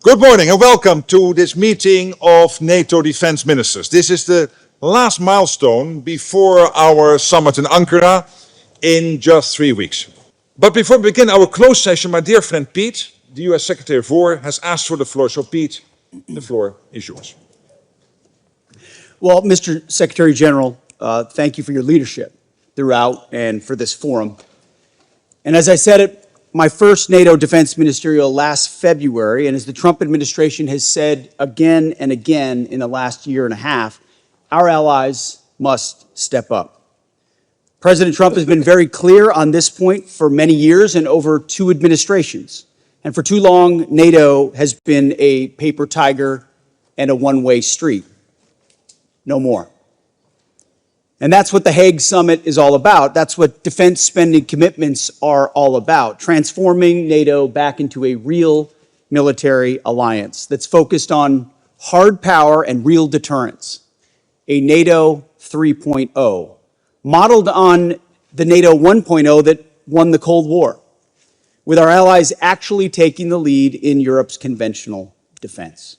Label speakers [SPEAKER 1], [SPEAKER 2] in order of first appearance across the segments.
[SPEAKER 1] Good morning and welcome to this meeting of NATO defense ministers. This is the last milestone before our summit in Ankara in just 3 weeks. But before we begin our closed session, my dear friend Pete, the US Secretary of War, has asked for the floor. So Pete, the floor is yours.
[SPEAKER 2] Well, Mr. Secretary General, thank you for your leadership throughout and for this forum. And as I said at my first NATO Defense Ministerial last February, and as the Trump administration has said again and again in the last year and a half, our allies must step up. President Trump has been very clear on this point for many years and over 2 administrations. And for too long, NATO has been a paper tiger and a one-way street. No more. And that's what the Hague Summit is all about. That's what defense spending commitments are all about, transforming NATO back into a real military alliance that's focused on hard power and real deterrence, a NATO 3.0, modeled on the NATO 1.0 that won the Cold War, with our allies actually taking the lead in Europe's conventional defense.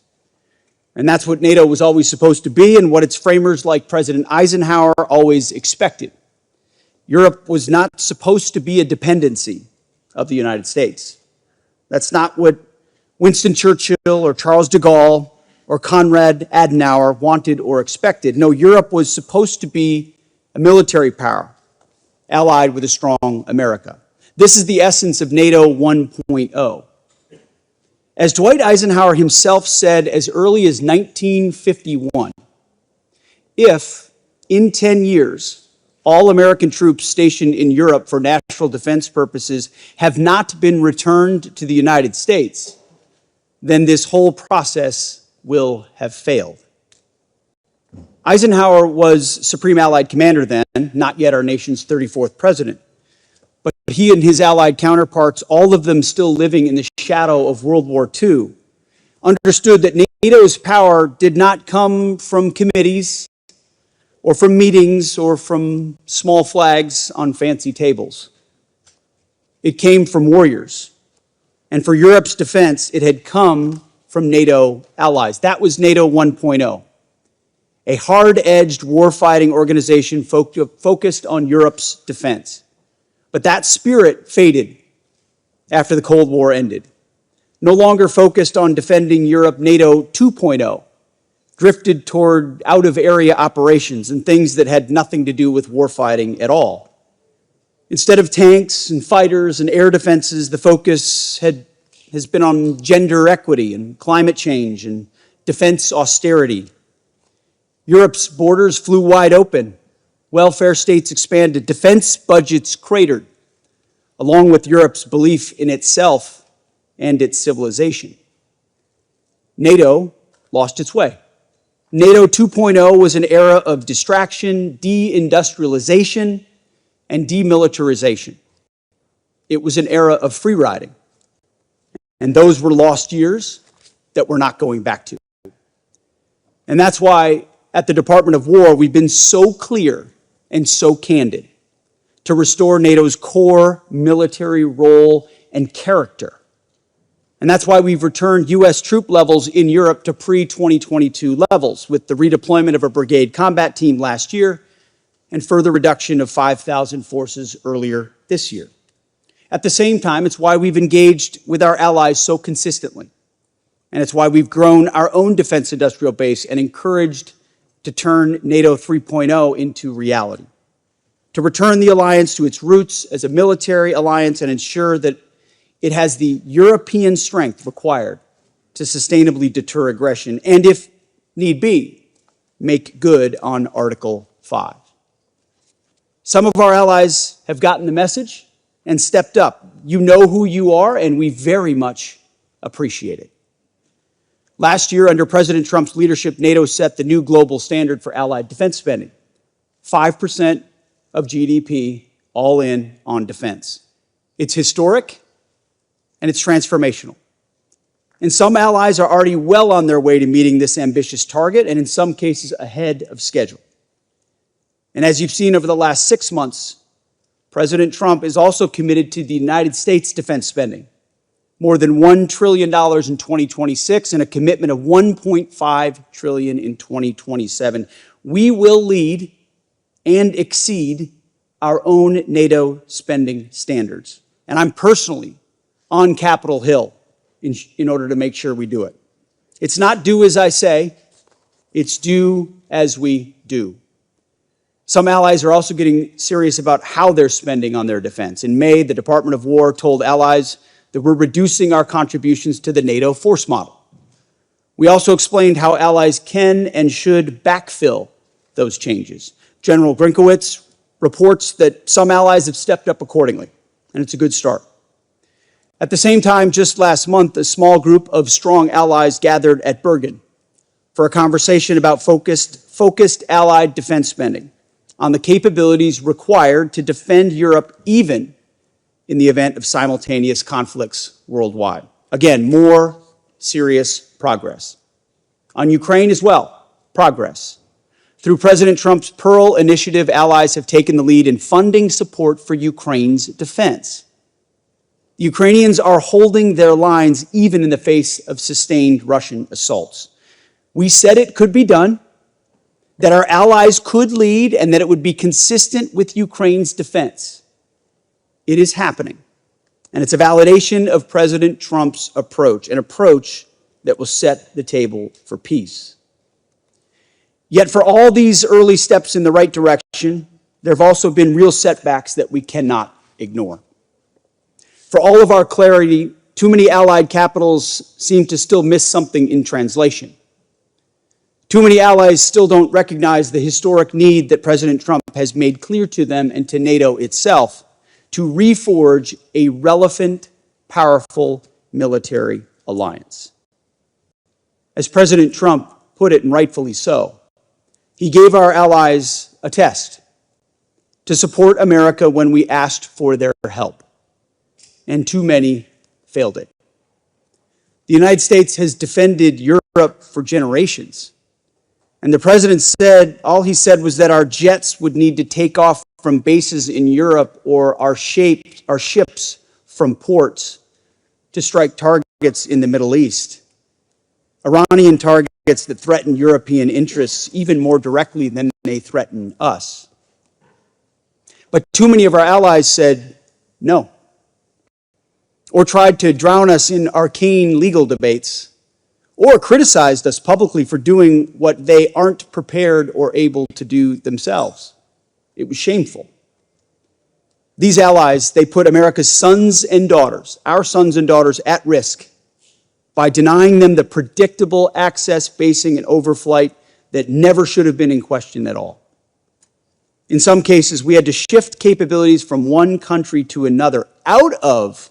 [SPEAKER 2] And that's what NATO was always supposed to be and what its framers like President Eisenhower always expected. Europe was not supposed to be a dependency of the United States. That's not what Winston Churchill or Charles de Gaulle or Konrad Adenauer wanted or expected. No, Europe was supposed to be a military power allied with a strong America. This is the essence of NATO 1.0. As Dwight Eisenhower himself said as early as 1951, if in 10 years all American troops stationed in Europe for national defense purposes have not been returned to the United States, then this whole process will have failed. Eisenhower was Supreme Allied Commander then, not yet our nation's 34th president. But he and his allied counterparts, all of them still living in the shadow of World War II, understood that NATO's power did not come from committees or from meetings or from small flags on fancy tables. It came from warriors. And for Europe's defense, it had come from NATO allies. That was NATO 1.0, a hard-edged warfighting organization focused on Europe's defense. But that spirit faded after the Cold War ended. No longer focused on defending Europe, NATO 2.0 drifted toward out-of-area operations and things that had nothing to do with warfighting at all. Instead of tanks and fighters and air defenses, the focus has been on gender equity and climate change and defense austerity. Europe's borders flew wide open. Welfare states expanded, defense budgets cratered, along with Europe's belief in itself and its civilization. NATO lost its way. NATO 2.0 was an era of distraction, deindustrialization, and demilitarization. It was an era of free riding. And those were lost years that we're not going back to. And that's why at the Department of War, we've been so clear and so candid to restore NATO's core military role and character. And that's why we've returned U.S. troop levels in Europe to pre-2022 levels with the redeployment of a brigade combat team last year and further reduction of 5,000 forces earlier this year. At the same time, it's why we've engaged with our allies so consistently. And it's why we've grown our own defense industrial base and encouraged to turn NATO 3.0 into reality, to return the alliance to its roots as a military alliance and ensure that it has the European strength required to sustainably deter aggression and, if need be, make good on Article 5. Some of our allies have gotten the message and stepped up. You know who you are, and we very much appreciate it. Last year, under President Trump's leadership, NATO set the new global standard for allied defense spending, 5% of GDP all in on defense. It's historic and it's transformational. And some allies are already well on their way to meeting this ambitious target, and in some cases ahead of schedule. And as you've seen over the last 6 months, President Trump is also committed to the United States defense spending, more than $1 trillion in 2026 and a commitment of $1.5 trillion in 2027. We will lead and exceed our own NATO spending standards. And I'm personally on Capitol Hill in order to make sure we do it. It's not do as I say, it's do as we do. Some allies are also getting serious about how they're spending on their defense. In May, the Department of War told allies that we're reducing our contributions to the NATO force model. We also explained how allies can and should backfill those changes. General Brinkowitz reports that some allies have stepped up accordingly, and it's a good start. At the same time, just last month, a small group of strong allies gathered at Bergen for a conversation about focused allied defense spending on the capabilities required to defend Europe even in the event of simultaneous conflicts worldwide. Again, more serious progress. On Ukraine as well, progress. Through President Trump's Pearl Initiative, allies have taken the lead in funding support for Ukraine's defense. The Ukrainians are holding their lines even in the face of sustained Russian assaults. We said it could be done, that our allies could lead, and that it would be consistent with Ukraine's defense. It is happening, and it's a validation of President Trump's approach, an approach that will set the table for peace. Yet for all these early steps in the right direction, there have also been real setbacks that we cannot ignore. For all of our clarity, too many allied capitals seem to still miss something in translation. Too many allies still don't recognize the historic need that President Trump has made clear to them and to NATO itself to reforge a relevant, powerful military alliance. As President Trump put it, and rightfully so, he gave our allies a test to support America when we asked for their help, and too many failed it. The United States has defended Europe for generations, and the president said, all he said was that our jets would need to take off from bases in Europe or our ships from ports to strike targets in the Middle East. Iranian targets that threaten European interests even more directly than they threaten us. But too many of our allies said no, or tried to drown us in arcane legal debates, or criticized us publicly for doing what they aren't prepared or able to do themselves. It was shameful. These allies, they put America's sons and daughters, our sons and daughters, at risk by denying them the predictable access, basing, and overflight that never should have been in question at all. In some cases, we had to shift capabilities from one country to another out of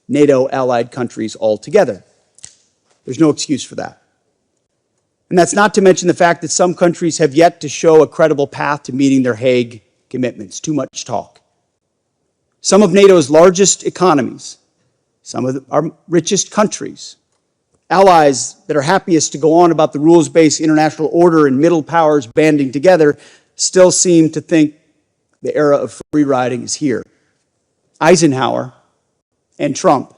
[SPEAKER 2] NATO allied countries altogether. There's no excuse for that. And that's not to mention the fact that some countries have yet to show a credible path to meeting their Hague commitments. Too much talk. Some of NATO's largest economies, some of our richest countries, allies that are happiest to go on about the rules-based international order and middle powers banding together, still seem to think the era of free riding is here. Eisenhower and Trump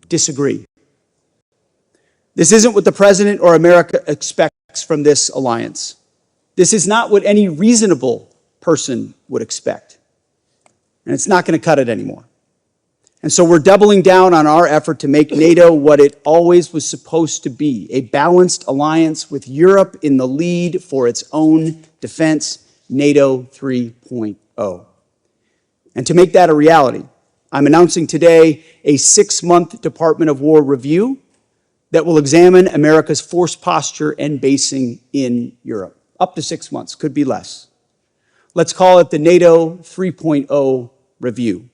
[SPEAKER 2] disagree. This isn't what the president or America expects from this alliance. This is not what any reasonable person would expect. And it's not going to cut it anymore. And so we're doubling down on our effort to make NATO what it always was supposed to be, a balanced alliance with Europe in the lead for its own defense, NATO 3.0. And to make that a reality, I'm announcing today a 6-month Department of War review that will examine America's force posture and basing in Europe. Up to 6 months, could be less. Let's call it the NATO 3.0 review.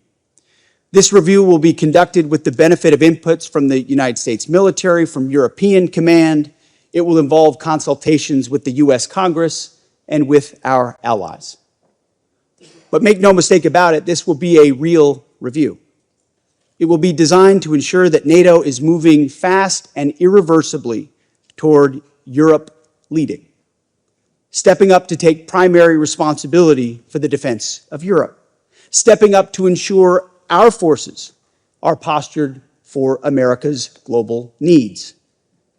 [SPEAKER 2] This review will be conducted with the benefit of inputs from the United States military, from European Command. It will involve consultations with the U.S. Congress and with our allies. But make no mistake about it, this will be a real review. It will be designed to ensure that NATO is moving fast and irreversibly toward Europe leading, stepping up to take primary responsibility for the defense of Europe, stepping up to ensure our forces are postured for America's global needs,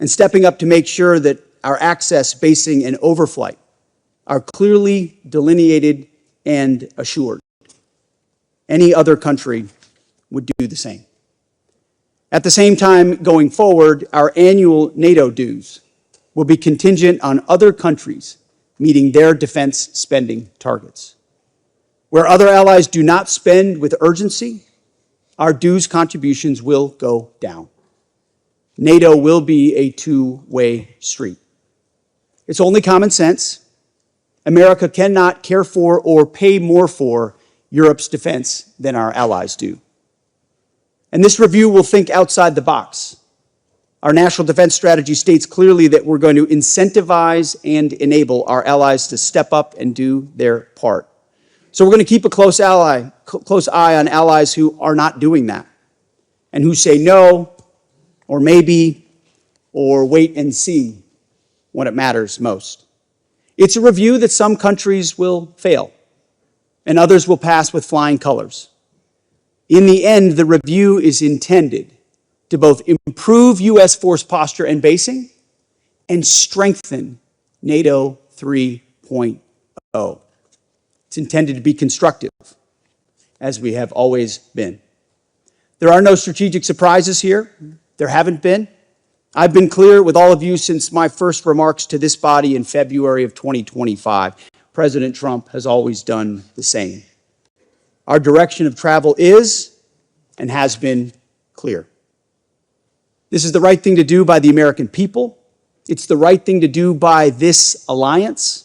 [SPEAKER 2] and stepping up to make sure that our access, basing, and overflight are clearly delineated and assured. Any other country would do the same. At the same time, going forward, our annual NATO dues will be contingent on other countries meeting their defense spending targets. Where other allies do not spend with urgency, our dues contributions will go down. NATO will be a two-way street. It's only common sense. America cannot care for or pay more for Europe's defense than our allies do. And this review will think outside the box. Our national defense strategy states clearly that we're going to incentivize and enable our allies to step up and do their part. So we're going to keep a close eye on allies who are not doing that and who say no, or maybe, or wait and see when it matters most. It's a review that some countries will fail and others will pass with flying colors. In the end, the review is intended to both improve U.S. force posture and basing and strengthen NATO 3.0. It's intended to be constructive, as we have always been. There are no strategic surprises here. There haven't been. I've been clear with all of you since my first remarks to this body in February of 2025. President Trump has always done the same. Our direction of travel is and has been clear. This is the right thing to do by the American people. It's the right thing to do by this alliance.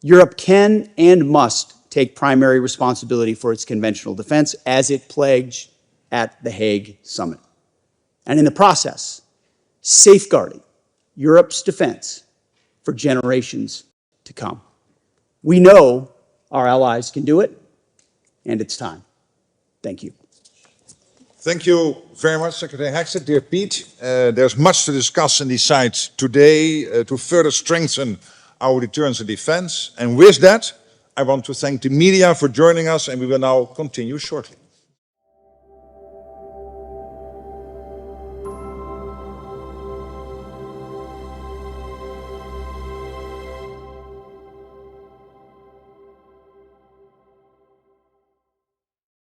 [SPEAKER 2] Europe can and must take primary responsibility for its conventional defense as it pledged at the Hague summit. And in the process, safeguarding Europe's defense for generations to come. We know our allies can do it, and it's time. Thank you.
[SPEAKER 1] Thank you very much, Secretary Hegseth. Dear Pete, there's much to discuss and decide today to further strengthen our deterrence and defense. And with that, I want to thank the media for joining us, and we will now continue shortly.